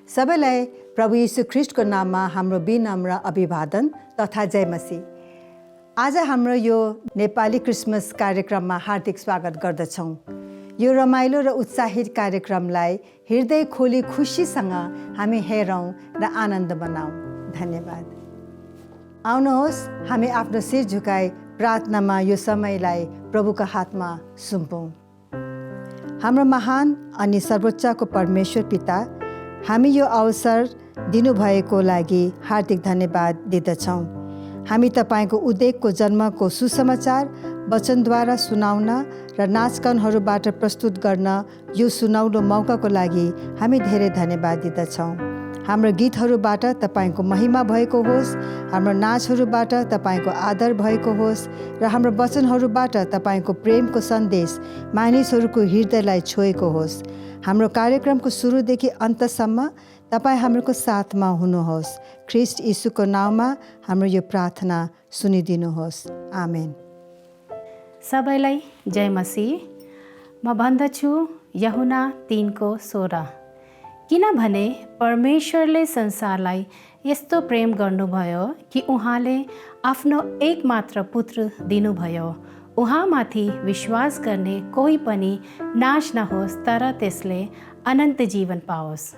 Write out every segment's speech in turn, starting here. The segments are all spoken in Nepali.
सबैलाई प्रभु यीशु ख्रीष्टको नाममा हाम्रो विनम्र अभिवादन तथा जय मसीह। आज हाम्रो यो नेपाली क्रिसमस कार्यक्रममा हार्दिक स्वागत गर्दछौँ। यो रमाइलो र उत्साहित कार्यक्रमलाई हृदय खोली खुसीसँग हामी हेरौँ र आनन्द बनाऊ। धन्यवाद। आउनुहोस् हामी आफ्नो शिर झुकाई प्रार्थनामा यो समयलाई प्रभुका हातमा सुम्पौँ। हाम्रो महान अनि सर्वोच्चको परमेश्वर पिता, हामी यो अवसर दिनुभएको लागि हार्दिक धन्यवाद दिँदछौँ। हामी तपाईँको उद्धारको जन्मको सुसमाचार वचनद्वारा सुनाउन र नाचगानहरूबाट प्रस्तुत गर्न यो सुनौलो मौकाको लागि हामी धेरै धन्यवाद दिँदछौँ। हाम्रो गीतहरूबाट तपाईँको महिमा भएको होस्, हाम्रो नाचहरूबाट तपाईँको आदर भएको होस् र हाम्रो वचनहरूबाट तपाईँको प्रेमको सन्देश मानिसहरूको हृदयलाई छोएको होस्। हाम्रो कार्यक्रमको सुरुदेखि अन्तसम्म तपाईँ हाम्रो साथमा हुनुहोस्। ख्रीष्ट यीशुको नाममा हाम्रो यो प्रार्थना सुनिदिनुहोस्। आमेन। सबैलाई जय मसीह। म भन्दछु यूहन्ना 3:16, किनभने परमेश्वरले संसारलाई यस्तो प्रेम गर्नुभयो कि उहाँले आफ्नो एकमात्र पुत्र दिनुभयो, उहाँमाथि विश्वास गर्ने कोही पनि नाश नहोस् तर त्यसले अनन्त जीवन पाओस्।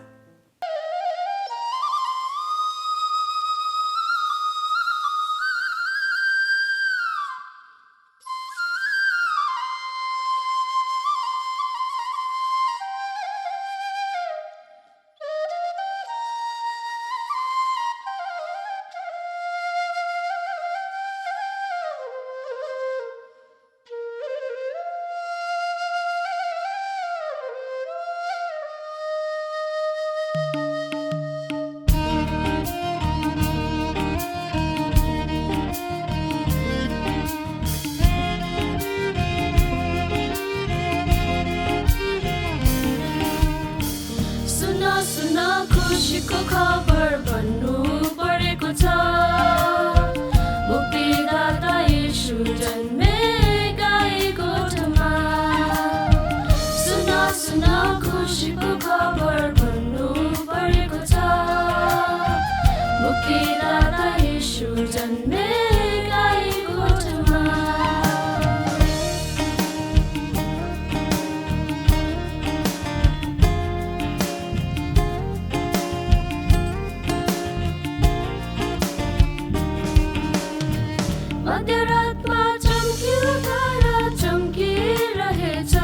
खुशीको खबर भन्नु परेको छ, मुक्तिदाता येशू जन्मेका गोठमा। सुन सुन खुशीको खबर भन्नु परेको छ, मुक्तिदाता येशू जन्मेका गोठमा। मध्यरातमा चम्किलो तारा चम्किरहेछ,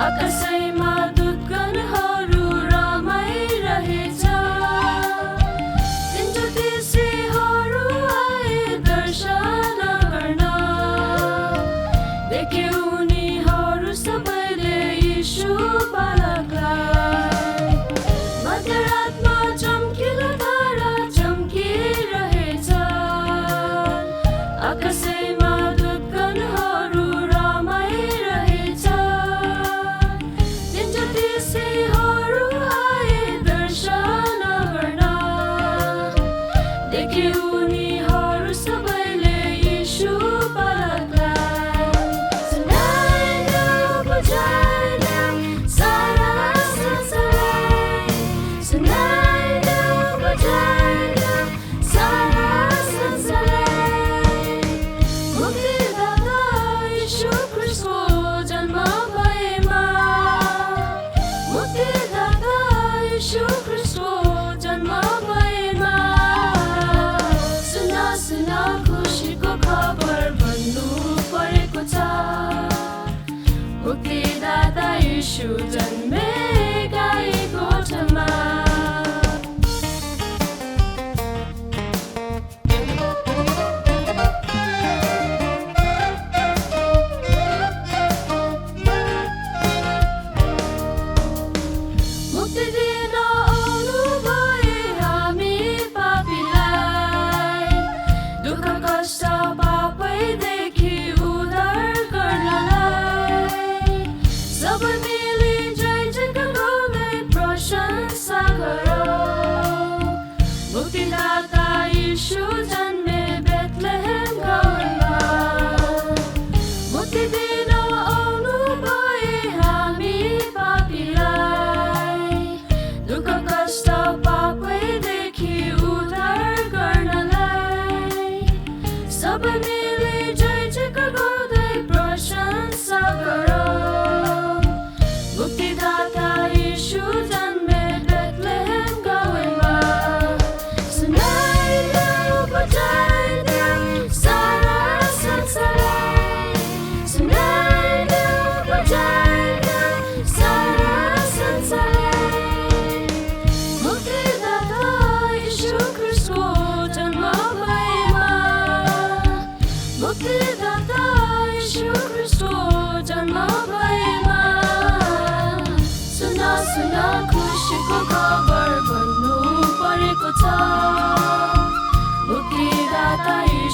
आकाशैमा दूतगणहरू रमाइरहेछ। तीन ज्योतिषीहरू आए दर्शन गर्न, देखे उनीहरू सबैले यीशु बालकलाई। मध्यरातमा चम्किलो तारा चम्किरहेछ, आकाशैमा दूतगणहरू रमाइरहेछ।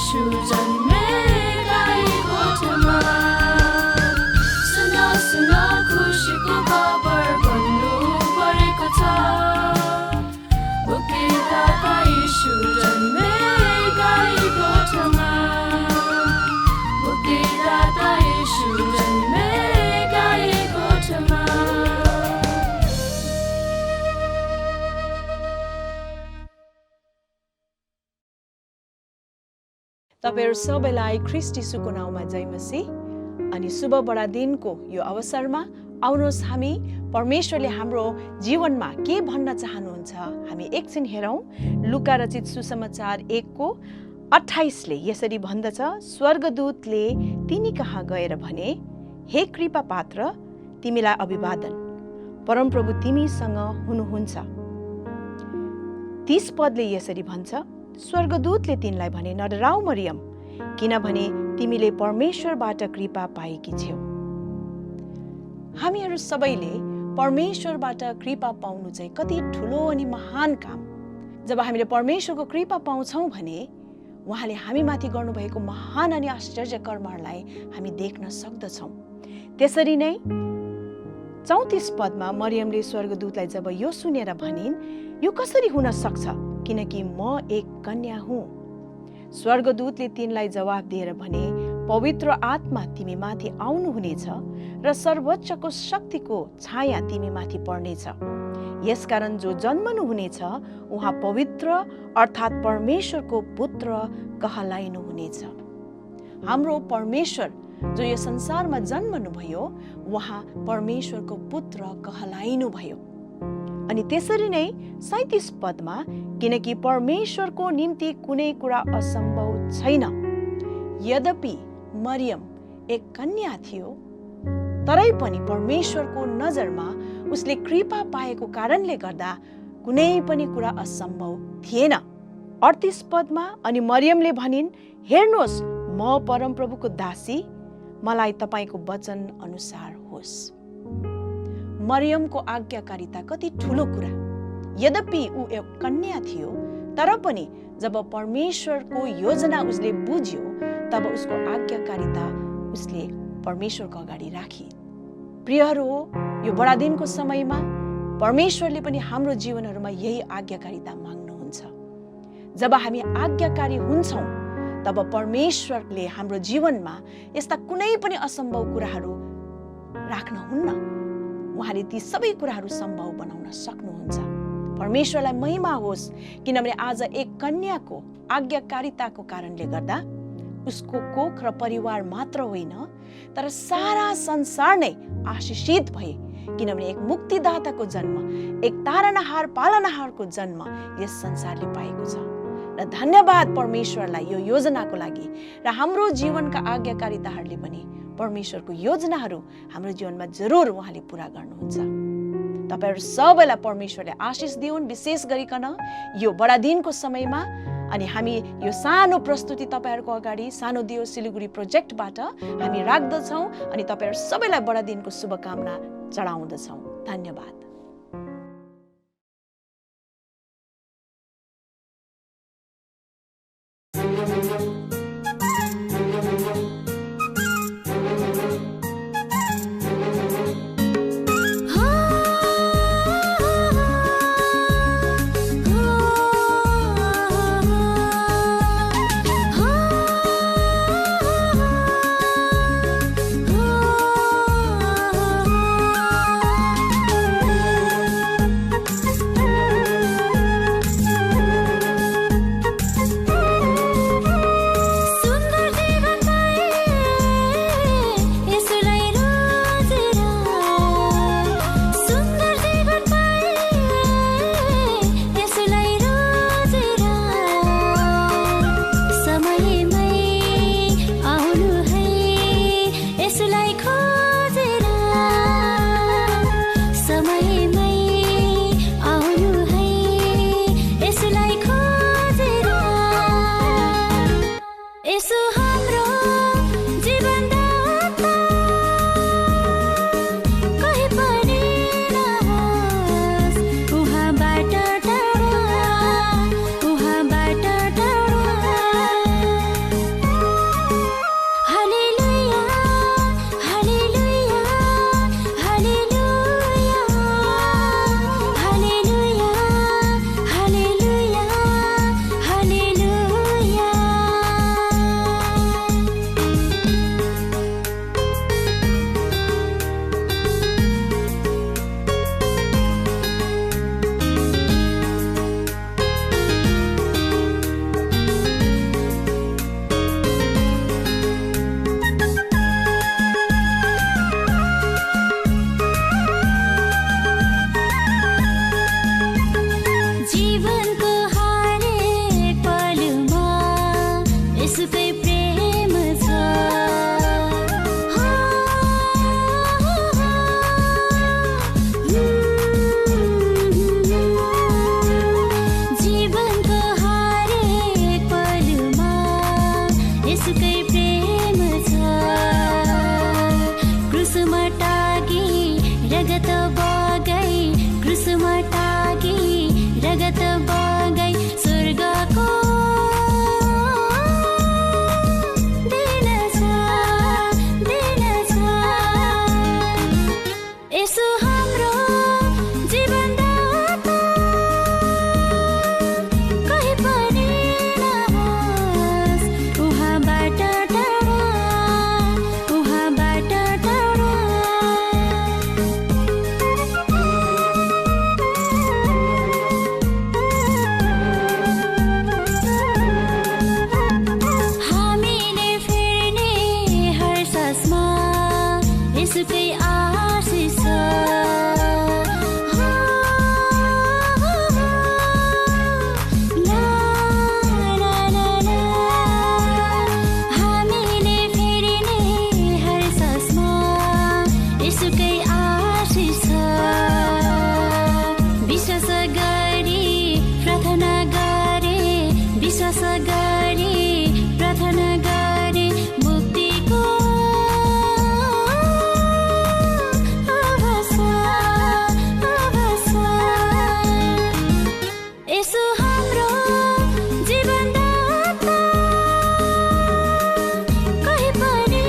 यीशु जन्मे गाई गोठमा सुन सुन खुसीको खबर भन्नु परेको छ मुक्तिदाता यीशु जन्मे गाई गोठमा मुक्तिदाता यीशु जन्मे गाई गोठमा तपाईहरु सबैलाई ख्रीष्ट यीशुको नाउँमा जय मसीह अनि शुभ बडादिनको यो अवसरमा आउनुहोस् हामी परमेश्वरले हाम्रो जीवनमा के भन्न चाहनुहुन्छ हामी एकछिन हेरौं लुका रचित सुसमाचार 1:28 ले यसरी भन्दछ स्वर्गदूतले तिनी कहाँ गएर भने हे कृपा पात्र तिमीलाई अभिवादन परमप्रभु तिमीसँग हुनुहुन्छ 30 पदले यसरी भन्छ स्वर्गदूतले तिनलाई भने नडराऊ मरियम किनभने तिमीले परमेश्वरबाट कृपा पाएकी छेउ हामीहरू सबैले परमेश्वरबाट कृपा पाउनु चाहिँ कति ठुलो अनि महान काम जब हामीले परमेश्वरको कृपा पाउँछौं भने उहाँले हामीमाथि गर्नुभएको महान अनि आश्चर्य कर्महरूलाई हामी देख्न सक्दछौं त्यसरी नै 34 पदमा मरियमले स्वर्गदूतलाई जब यो सुनेर भनिन् यो कसरी हुन सक्छ किनकि म एक कन्या हुँ स्वर्गदूतले तिनलाई जवाफ दिएर भने पवित्र आत्मा तिमी माथि आउनु हुनेछ र सर्वोच्चको शक्तिको छाया तिमी माथि पर्नेछ यसकारण जो जन्मनु हुनेछ उहाँ पवित्र अर्थात् परमेश्वरको पुत्र कहलाइनु हुनेछ हाम्रो परमेश्वर जो यो संसारमा जन्मनु भयो उहाँ परमेश्वरको पुत्र कहलाइनु भयो अनि त्यसरी नै 37 पदमा किनकि परमेश्वरको निम्ति कुनै कुरा असम्भव छैन यद्यपि मरियम एक कन्या थियो तरै पनि परमेश्वरको नजरमा उसले कृपा पाएको कारणले गर्दा कुनै पनि कुरा असम्भव थिएन 38 पदमा अनि मरियमले भनिन् हेर्नुहोस् म परमप्रभुको दासी मलाई तपाईको वचन अनुसार होस् मरियमको आज्ञाकारिता कति ठुलो कुरा यद्यपि ऊ एक कन्या थियो तर पनि जब परमेश्वरको योजना उसले बुझ्यो तब उसको आज्ञाकारिता उसले परमेश्वरको अगाडि राखी प्रियहरू यो बडादिनको समयमा परमेश्वरले पनि हाम्रो जीवनहरूमा यही आज्ञाकारिता माग्नुहुन्छ जब हामी आज्ञाकारी हुन्छौं तब परमेश्वरले हाम्रो जीवनमा यस्ता कुनै पनि असम्भव कुराहरू राख्नुहुन्न उहाँले ती सबै कुराहरू सम्भव बनाउन सक्नुहुन्छ परमेश्वरलाई महिमा होस् किनभने आज एक कन्याको आज्ञाकारिताको कारणले गर्दा उसको कोख र परिवार मात्र होइन तर सारा संसार नै आशीषित भए किनभने एक मुक्तिदाताको जन्म एक तारनहार पालनहारको जन्म यस संसारले पाएको छ र धन्यवाद परमेश्वरलाई यो योजनाको लागि र हाम्रो जीवनका आज्ञाकारिताहरूले पनि परमेश्वरको योजनाहरू हाम्रो जीवनमा जरुर उहाँले पूरा गर्नुहुन्छ तपाईहरु सबैलाई परमेश्वरले आशीष दिउन् विशेष गरिकन यो बडादिनको समयमा अनि हामी यो सानो प्रस्तुति तपाईहरुको अगाडि सानो दियो सिलिगुडी प्रोजेक्टबाट हामी राख्दछौं अनि तपाईहरु सबैलाई बडादिनको शुभकामना चढाउँदछौं धन्यवाद यसुकै प्रेम छ जीवनको हरेक पलमा यसुकै प्रेम छ क्रुसमा टागी रगत बगाई क्रुसमा टागी रगत बगाई स्वर्गको दिन छ यसो हाम्रो जीवनदाता कहीँ पनि नहोस् उहाँबाट टाढा उहाँबाट टाढा हामीले फेर्ने हर सासमा यसुकै आशिष छ ला ला ला ला हामीले फेर्ने हर सासमा यसुकै आशिष छ विश्वास गरी प्रार्थना गरे विश्वास गरी प्रार्थना गरे मुक्तिको आभास यसो हाम्रो जीवनदाता कहीँ पनि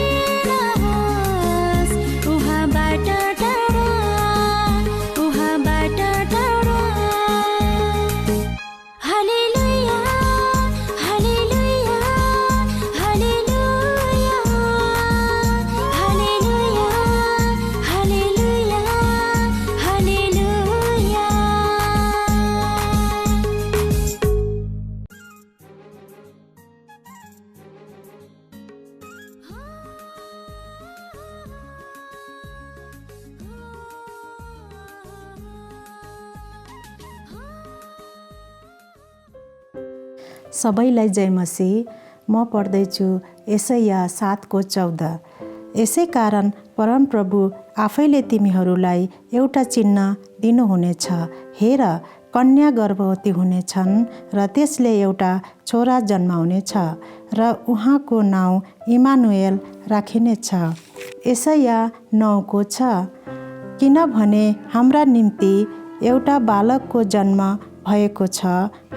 नहोस् उहाँबाट टाढा उहाँबाट टाढा हालेलुया हालेलुया हालेलुया हालेलुया हालेलुया हालेलुया सबैलाई जय मसीह। म पढ्दैछु यशाया 7:14। यसै कारण परमप्रभु आफैले तिमीहरूलाई एउटा चिन्ह दिनुहुनेछ। हेर, कन्या गर्भवती हुनेछन् र त्यसले एउटा छोरा जन्माउनेछ र उहाँको नाउँ इमानुएल राखिनेछ। यशाया 9:6। किनभने हाम्रा निम्ति एउटा बालकको जन्म भएको छ,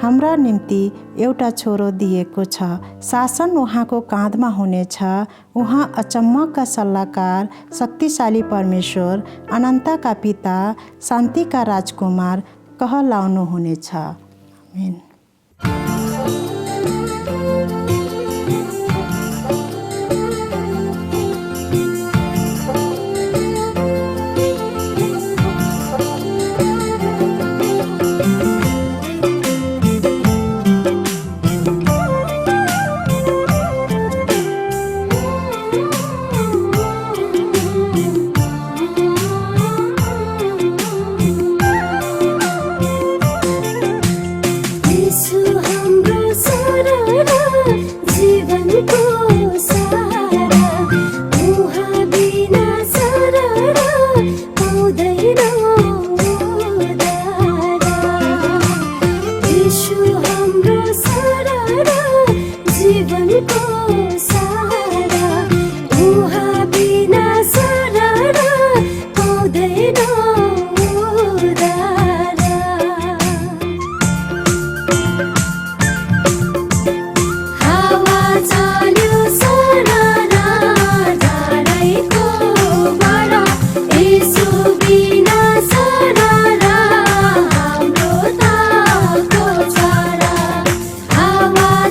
हाम्रा निम्ति एउटा छोरो दिएको छ, शासन उहाँको काँधमा हुनेछ। उहाँ अचम्मका सल्लाहकार, शक्तिशाली परमेश्वर, अनन्तका पिता, शान्तिका राजकुमार कहलाउनुहुनेछ। आमेन।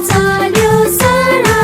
चाल्यो सरा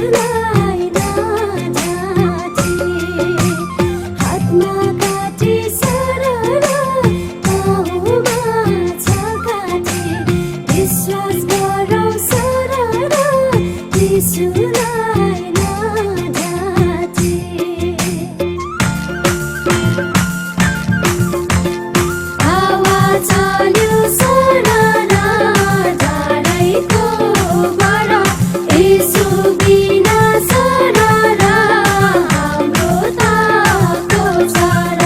यसुलाई नजाचे हातमा काटी सरर पाहुमा छ काटी विश्वास गरौँ सरर यसुलाई नजाचे हावा चल्यो सरर झाडैको बर यसु बिना सरर हाम्रो ताको छर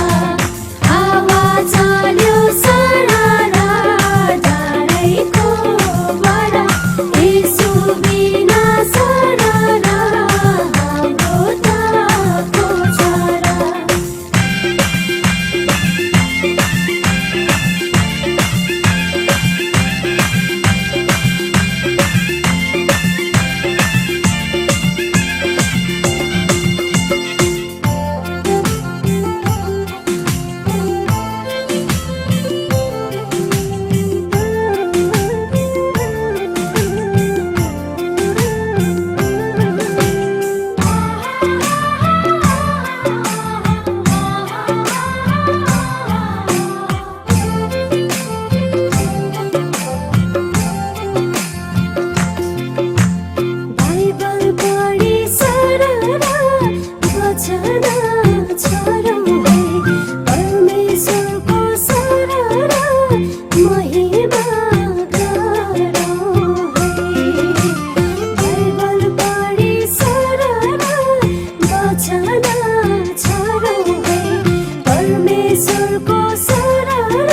हावा चल्यो सरर झाडैको बर यसु बिना सरर हाम्रो ताको छर बाइबल पढी सरर वचन छोडौँ है परमेश्वरको सरर महिमा गरौँ है बाइबल पढी सरर वचन छोडौँ है परमेश्वरको सरर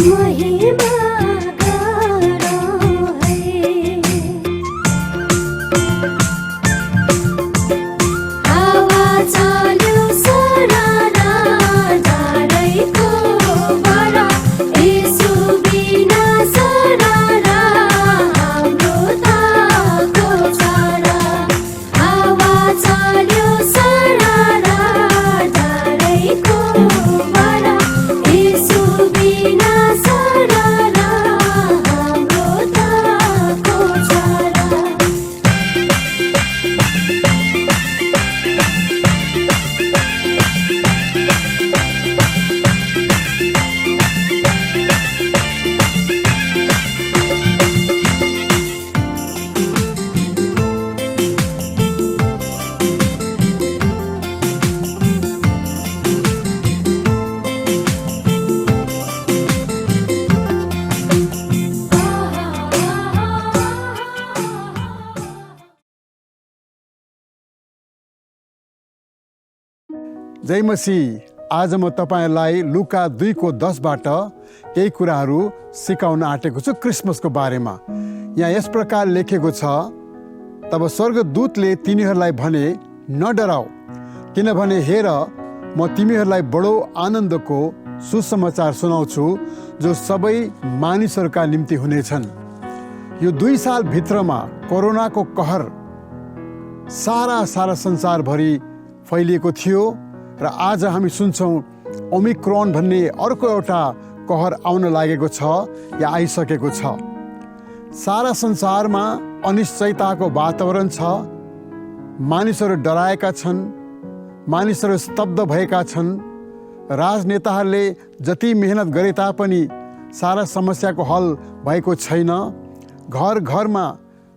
महिमा गरौँ है हावा चल्यो सरर झाडैको बर यसु बिना सरर हाम्रो ताको छर हावा चल्यो सरर झाडैको बर यसु बिना सरर हाम्रो ताको छर जय मसीह। आज म तपाईलाई लुका 2:10बाट केही कुराहरू सिकाउन आँटेको छु क्रिसमसको बारेमा। यहाँ यस प्रकार लेखेको छ, तब स्वर्गदूतले तिनीहरूलाई भने, न डराऊ, किनभने हेर म तिमीहरूलाई बडो आनन्दको सुसमाचार सुनाउँछु जो सबै मानिसहरूका निम्ति हुनेछन्। यो 2 सालभित्रमा कोरोनाको कहर सारा संसारभरि फैलिएको थियो र आज हामी सुन्छौँ ओमिक्रोन भन्ने अर्को एउटा कहर आउन लागेको छ या आइसकेको छ। सारा संसारमा अनिश्चयताको वातावरण छ। मानिसहरू डराएका छन्, मानिसहरू स्तब्ध भएका छन्। राजनेताहरूले जति मेहनत गरे तापनि सारा समस्याको हल भएको छैन। घर घरमा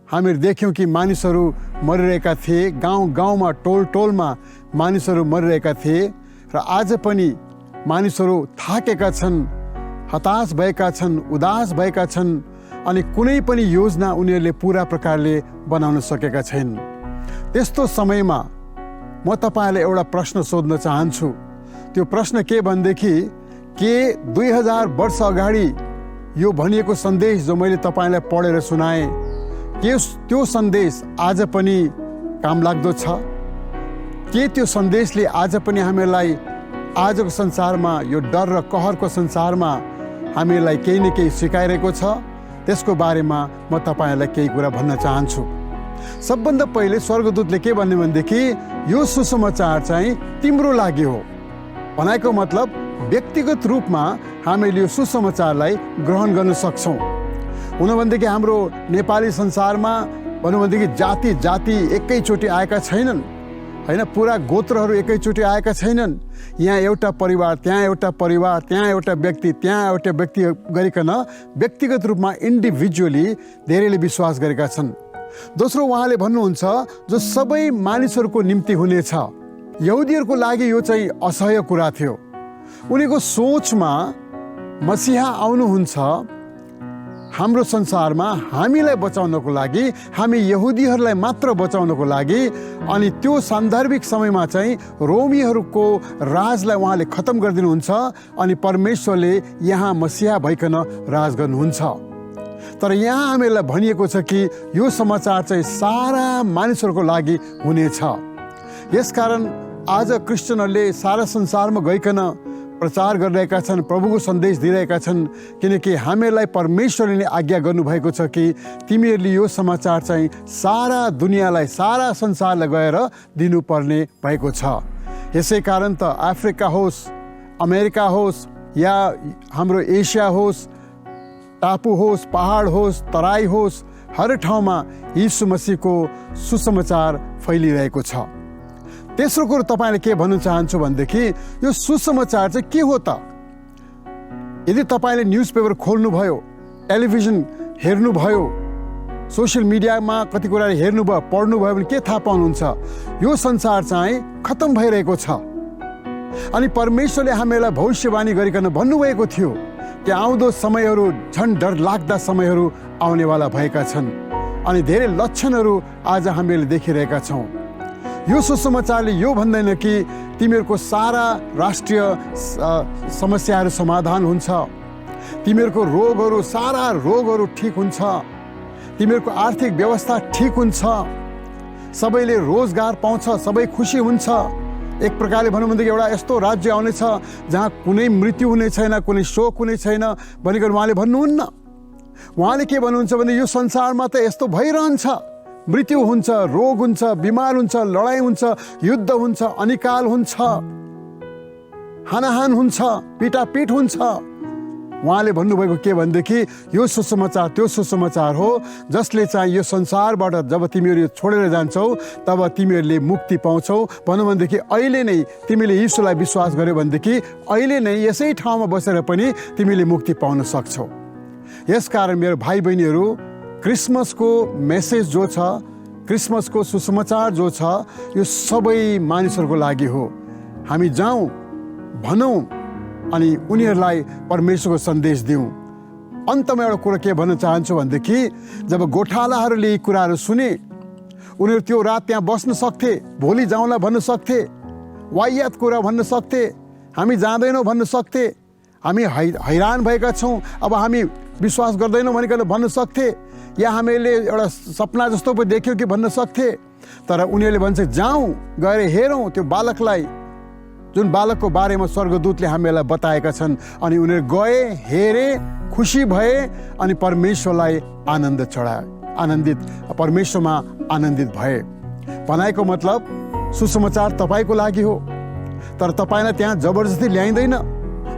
हामीहरू देख्यौँ कि मानिसहरू मरिरहेका थिए, गाउँमा टोलमा मानिसहरू मरिरहेका थिए र आज पनि मानिसहरू थाकेका छन्, हताश भएका छन्, उदास भएका छन् अनि कुनै पनि योजना उनीहरूले पूरा प्रकारले बनाउन सकेका छैनन्। त्यस्तो समयमा म तपाईलाई एउटा प्रश्न सोध्न चाहन्छु। त्यो प्रश्न के भनेदेखि के 2000 वर्ष अगाडि यो भनिएको सन्देश जो मैले तपाईलाई पढेर सुनाएँ, के त्यो सन्देश आज पनि काम लाग्दो छ? के त्यो सन्देशले आज पनि हामीलाई आजको संसारमा, यो डर र कहरको संसारमा हामीलाई केही न केही सिकाइरहेको छ? त्यसको बारेमा म तपाईलाई केही कुरा भन्न चाहन्छु। सबभन्दा पहिले स्वर्गदूतले के भन्ने भनेदेखि यो सुसमाचार चाहिँ तिम्रो लागि हो। भनेको मतलब व्यक्तिगत रूपमा हामीले यो सुसमाचारलाई ग्रहण गर्न सक्छौँ। हुन भनेदेखि हाम्रो नेपाली संसारमा भनौँ भनेदेखि जाति जाति एकैचोटि आएका छैनन्, होइन, पुरा गोत्रहरू एकैचोटि आएका छैनन्। यहाँ एउटा परिवार, त्यहाँ एउटा परिवार, त्यहाँ एउटा व्यक्ति, त्यहाँ एउटा व्यक्ति गरिकन व्यक्तिगत रूपमा इन्डिभिजुअली धेरैले विश्वास गरेका छन्। दोस्रो उहाँले भन्नुहुन्छ जो सबै मानिसहरूको निम्ति हुनेछ। यहुदीहरूको लागि यो चाहिँ असह्य कुरा थियो। उनीको सोचमा मसीहा आउनुहुन्छ हाम्रो संसारमा हामीलाई बचाउनको लागि, हामी यहुदीहरूलाई मात्र बचाउनको लागि, अनि त्यो सान्दर्भिक समयमा चाहिँ रोमीहरूको राजलाई उहाँले खत्म गरिदिनुहुन्छ अनि परमेश्वरले यहाँ मसीहा भइकन राज गर्नुहुन्छ। तर यहाँ हामीलाई भनिएको छ कि यो समाचार चाहिँ सारा मानिसहरूको लागि हुनेछ। यसकारण आज क्रिस्चियनहरूले सारा संसारमा गइकन प्रचार गरिरहेका छन्, प्रभुको सन्देश दिइरहेका छन्, किनकि हामीलाई परमेश्वरले नै आज्ञा गर्नुभएको छ कि तिमीहरूले यो समाचार चाहिँ सारा दुनियाँलाई, सारा संसारलाई गएर दिनुपर्ने भएको छ। यसै कारण त अफ्रिका होस्, अमेरिका होस्, या हाम्रो एसिया होस्, टापु होस्, पहाड होस्, तराई होस्, हर ठाउँमा यीशु मसीहको सुसमाचार फैलिरहेको छ। तेस्रो कुरो तपाईँले के भन्न चाहन्छु भनेदेखि यो सुसमाचार चाहिँ के हो त? यदि तपाईँले न्युज पेपर खोल्नुभयो, टेलिभिजन हेर्नुभयो, सोसियल मिडियामा कति कुराहरू हेर्नुभयो, पढ्नुभयो भने के थाहा पाउनुहुन्छ? यो संसार चाहिँ खत्तम भइरहेको छ। अनि परमेश्वरले हामीलाई भविष्यवाणी गरिकन भन्नुभएको थियो कि आउँदो समयहरू झन् डरलाग्दा समयहरू आउनेवाला भएका छन् अनि धेरै लक्षणहरू आज हामीले देखिरहेका छौँ। यो सुसमाचारले यो भन्दैन कि तिमीहरूको सारा राष्ट्रिय समस्याहरू समाधान हुन्छ, तिमीहरूको रोगहरू, सारा रोगहरू ठिक हुन्छ, तिमीहरूको आर्थिक व्यवस्था ठिक हुन्छ, सबैले रोजगार पाउँछ, सबै खुसी हुन्छ। एक प्रकारले भनौँ भनेदेखि एउटा यस्तो राज्य आउनेछ जहाँ कुनै मृत्यु हुने छैन, कुनै शोक हुने छैन भनिकन उहाँले भन्नुहुन्न। उहाँले के भन्नुहुन्छ भने यो संसारमा त यस्तो भइरहन्छ, मृत्यु हुन्छ, रोग हुन्छ, बिमार हुन्छ, लडाइँ हुन्छ, युद्ध हुन्छ, अनिकाल हुन्छ, हानाहान हुन्छ, पिटापिट हुन्छ। उहाँले भन्नुभएको के भनेदेखि यो सुसमाचार त्यो सुसमाचार हो जसले चाहिँ यो संसारबाट जब तिमीहरू यो छोडेर जान्छौ तब तिमीहरूले मुक्ति पाउँछौ। भनौँ भनेदेखि अहिले नै तिमीले यीशुलाई विश्वास गर्यो भनेदेखि अहिले नै यसै ठाउँमा बसेर पनि तिमीले मुक्ति पाउन सक्छौ। यसकारण मेरो भाइ बहिनीहरू, क्रिसमसको मेसेज जो छ, क्रिसमसको सुसमाचार जो छ, यो सबै मानिसहरूको लागि हो। हामी जाउँ, भनौँ अनि उनीहरूलाई परमेश्वरको सन्देश दिउँ। अन्तमा एउटा कुरा के भन्न चाहन्छु भनेदेखि जब गोठालाहरूले यी कुराहरू सुने, उनीहरू त्यो रात त्यहाँ बस्न सक्थे, भोलि जाउँला भन्न सक्थे, वाहियात कुरा भन्न सक्थे, हामी जाँदैनौँ भन्न सक्थे, हामी हैरान भएका छौँ, अब हामी विश्वास गर्दैनौँ भनिकन भन्न सक्थे, या हामीले एउटा सपना जस्तो पो देख्यौँ कि भन्न सक्थे। तर उनीहरूले भन्छ जाउँ, गएर हेरौँ त्यो बालकलाई, जुन बालकको बारेमा स्वर्गदूतले हामीलाई बताएका छन्। अनि उनीहरू गए, हेरे, खुसी भए अनि परमेश्वरलाई आनन्द चढाए, परमेश्वरमा आनन्दित भए। भनाइको मतलब सुसमाचार तपाईँको लागि हो, तर तपाईँलाई त्यहाँ जबरजस्ती ल्याइँदैन,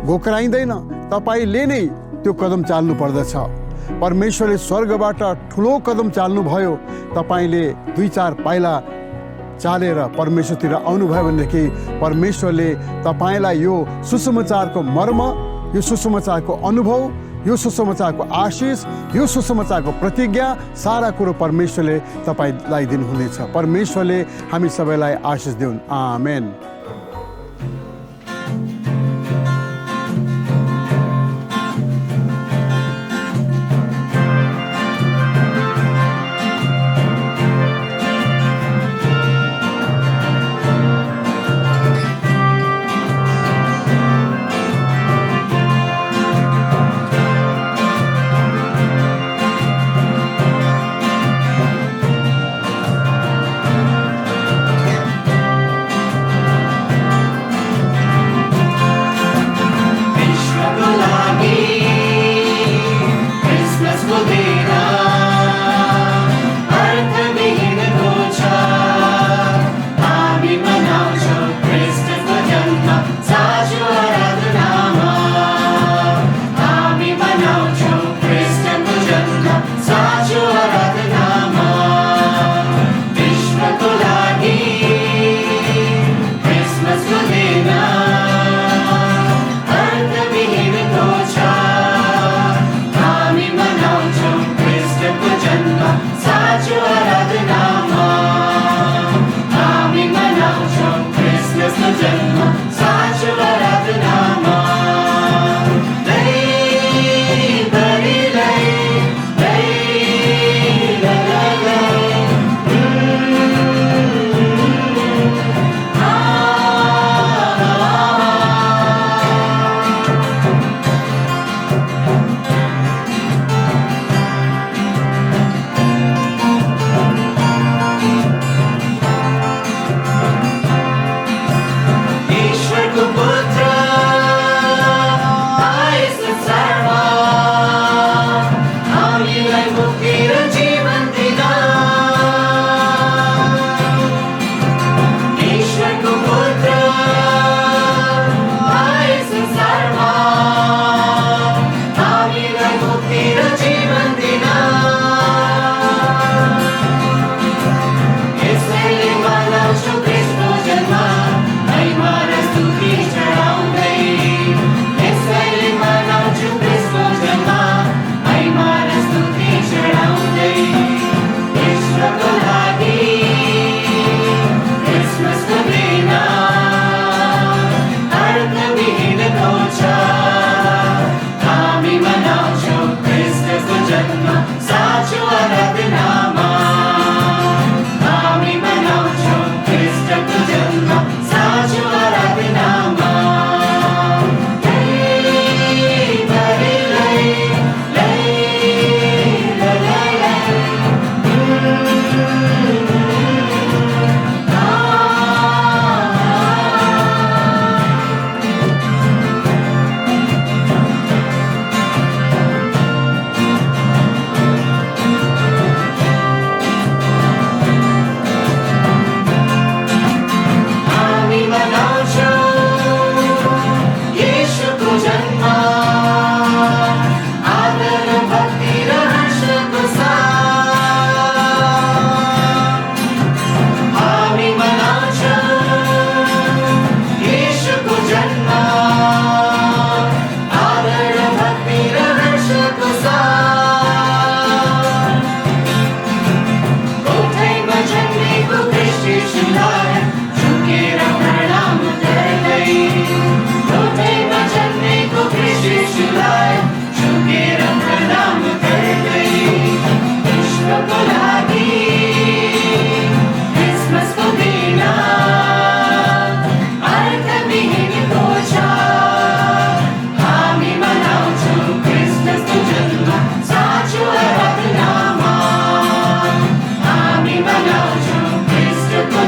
घोक्राइँदैन, तपाईँले नै त्यो कदम चाल्नु पर्दछ। परमेश्वरले स्वर्गबाट ठुलो कदम चाल्नुभयो, तपाईँले 2-4 पाइला चालेर परमेश्वरतिर आउनुभयो भनेदेखि परमेश्वरले तपाईँलाई यो सुसमाचारको मर्म, यो सुसमाचारको अनुभव, यो सुसमाचारको आशिष, यो सुसमाचारको प्रतिज्ञा, सारा कुरो परमेश्वरले तपाईँलाई दिनुहुनेछ। परमेश्वरले हामी सबैलाई आशिष दिउन्। आमेन।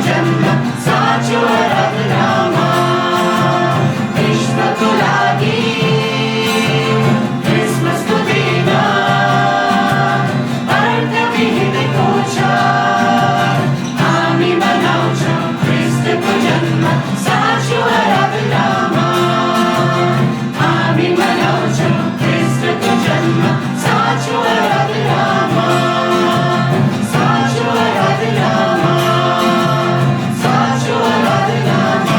जन्म साँचो आराधनामा विश्वको लागि क्रिसमसको दिन अर्थविहीनको छ हामी मनाउँछौँ क्रिस्टको जन्म साँचो आराधनामा हामी मनाउँछौँ क्रिस्टको जन्म साँचो आराधनामा साँचो आराधनामा साँचो आराधनामा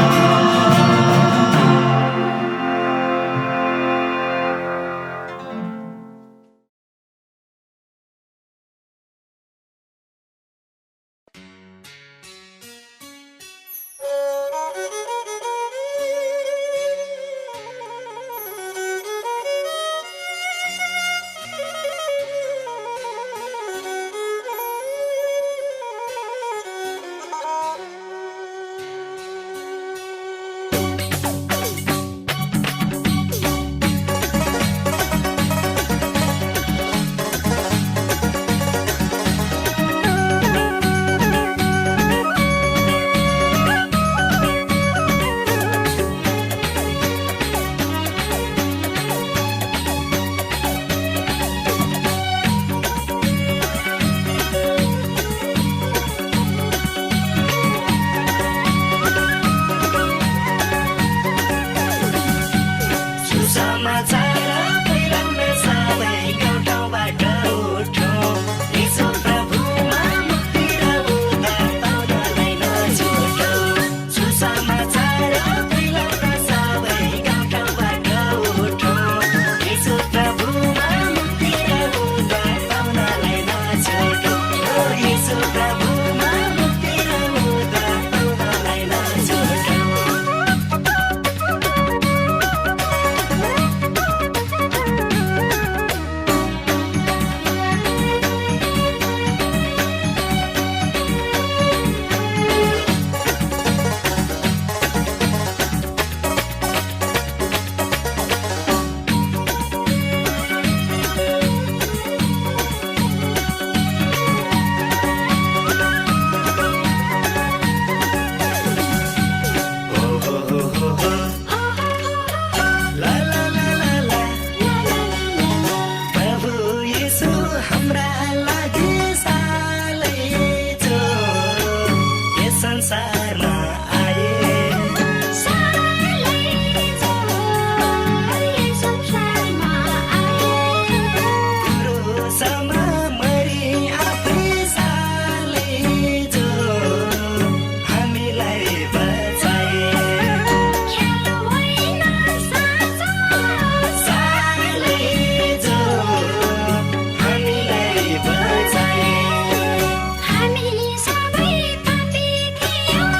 हामी सबै पापी थियौँ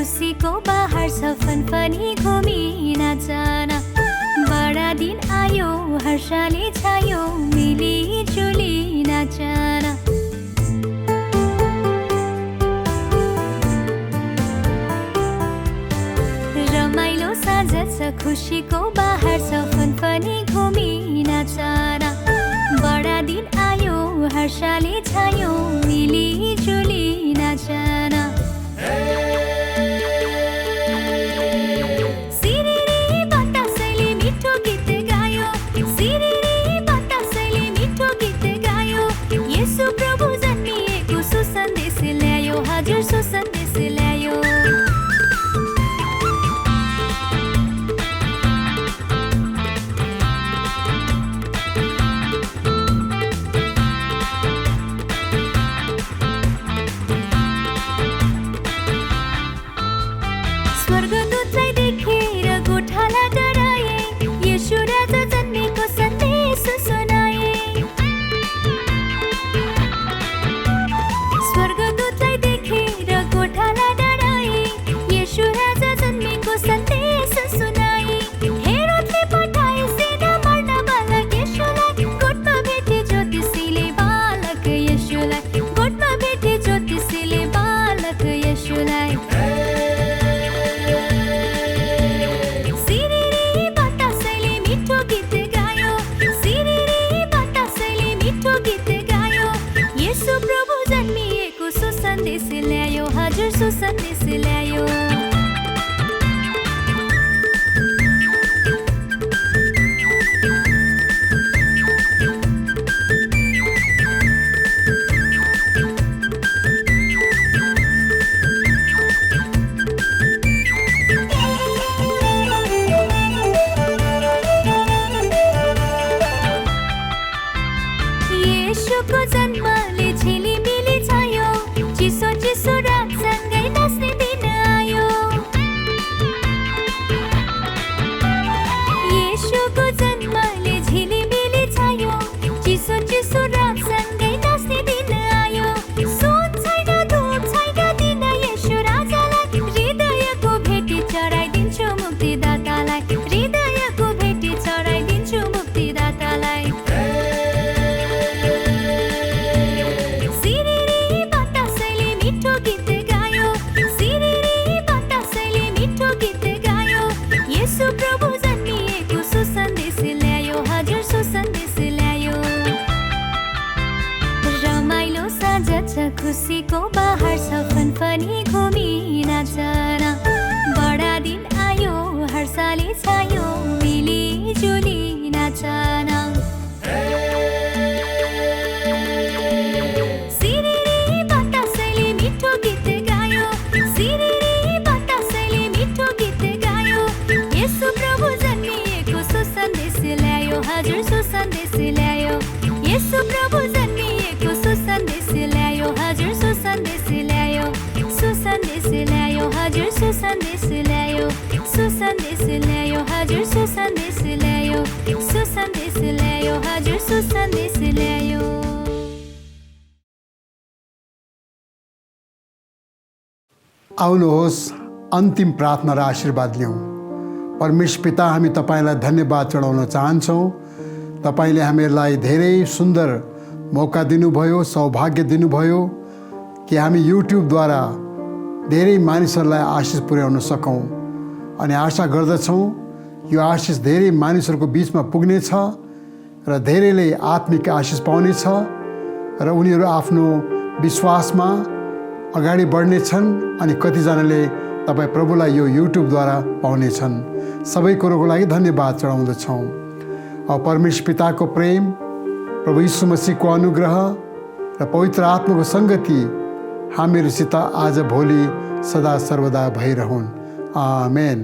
खुसीको बाहर छ फनफनी घुमी नाचन बडा दिन आयो हर्षले छायो मिलिजुली नाचन रमाइलो साँझ छ खुसीको बाहर छ फनफनी घुमी नाचन बडा दिन आयो हर्षले छायो मिलिजुली नाचन सिरिरी बतासैले मिठो गीत गायो सिरिरी बतासैले मिठो गीत गायो येशू प्रभु जन्मिएको सुसन्देश ल्यायो हजुर सुसन्देश ल्यायो स्वर्गदूतलाई देखेर गोठाला डराए येशू राजा जन्मेको सन्देश सुनाए स्वर्गदूतलाई देखेर गोठाला डराए येशू राजा जन्मेको सन्देश सुनाए हेरोदले पठाए सेना मार्न बालक येशूलाई गोठमा भेटे ज्योतिषीले बालक येशूलाई गोठमा भेटे ज्योतिषीले बालक येशूलाई सुसन्देश ल्यायो हजुर सुसन्देश ल्यायो येशूको जन्मले झिलिमिली छायो चिसो चिसो रातसँगै नाच्ने दिन आयो येशूको जन्मले झिलिमिली छायो चिसो चिसो रातसँगै नाच्ने दिन आयो सुन छैन धुप छैन दिन येशू राजालाई हृदयको भेटी चढाइदिन्छु मुक्तिदातालाई हृदयको भेटी चढाइदिन्छु मुक्तिदातालाई प्रभु जन्मिएको सुसन्देश ल्यायो हजुर सुसन्देश ल्यायो रमाइलो साँझ छ खुसीको बाहर छ फनफनी घुमी नाचन बडा दिन आयो हर्षले छायो मिलिजुली नाचन सिरिरी बतासैले मिठो गीत गायो सिरिरी बतासैले मिठो गीत गायो येशू प्रभु जन्मिएको सुसन्देश ल्यायो हजुर सुसन्देश ल्यायो येशू प्रभु जन्मिएको सुसन्देश ल्यायो हजुर सुसन्देश ल्यायो सुसन्देश ल्यायो हजुर सुसन्देश ल्यायो सुसन्देश ल्यायो हजुर सुसन्देश ल्यायो सुसन्देश ल्यायो हजुर सुसन्देश ल्यायो आउनुहोस् अन्तिम प्रार्थना र आशीर्वाद लिउँ। परमेश्वर पिता, हामी तपाईँलाई धन्यवाद चढाउन चाहन्छौँ। तपाईँले हामीलाई धेरै सुन्दर मौका दिनुभयो, सौभाग्य दिनुभयो कि हामी युट्युबद्वारा धेरै मानिसहरूलाई आशिष पुर्याउन सकौँ। अनि आशा गर्दछौँ यो आशिष धेरै मानिसहरूको बिचमा पुग्नेछ र धेरैले आत्मिक आशिष पाउनेछ र उनीहरू आफ्नो विश्वासमा अगाडि बढ्नेछन् अनि कतिजनाले तपाईँ प्रभुलाई यो युट्युबद्वारा पाउनेछन्। सबै कुरोको लागि धन्यवाद चढाउँदछौँ। अब परमेश्वर पिताको प्रेम, प्रभु यीशु मसीहको अनुग्रह र पवित्र आत्माको सङ्गति हामीहरूसित आज भोलि सदा सर्वदा भइरहन्। आमेन।